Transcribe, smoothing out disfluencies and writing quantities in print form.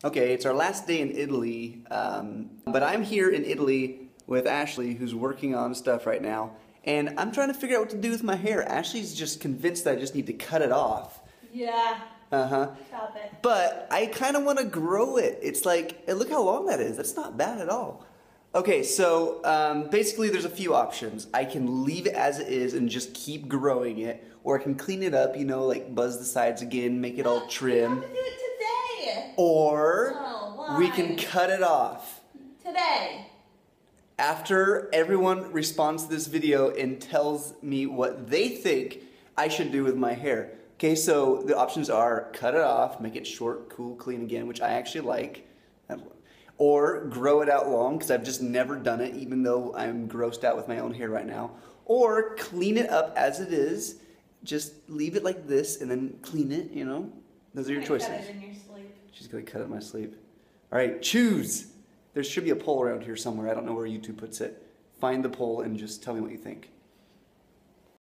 Okay, it's our last day in Italy, but I'm here in Italy with Ashley, who's working on stuff right now, and I'm trying to figure out what to do with my hair. Ashley's just convinced that I just need to cut it off. Yeah. Stop it. But I kind of want to grow it. It's like, look how long that is. That's not bad at all. Okay, so basically there's a few options. I can leave it as it is and just keep growing it, or I can clean it up, you know, like buzz the sides again, make it all trim. I'm gonna do it today. Or we can cut it off. Today. After everyone responds to this video and tells me what they think I should do with my hair. Okay, so the options are cut it off, make it short, cool, clean again, which I actually like. Or grow it out long, because I've just never done it, even though I'm grossed out with my own hair right now. Or clean it up as it is, just leave it like this and then clean it, you know? Those are your choices. Cut it in your sleep. She's gonna cut it in my sleep. All right, choose. There should be a poll around here somewhere. I don't know where YouTube puts it. Find the poll and just tell me what you think.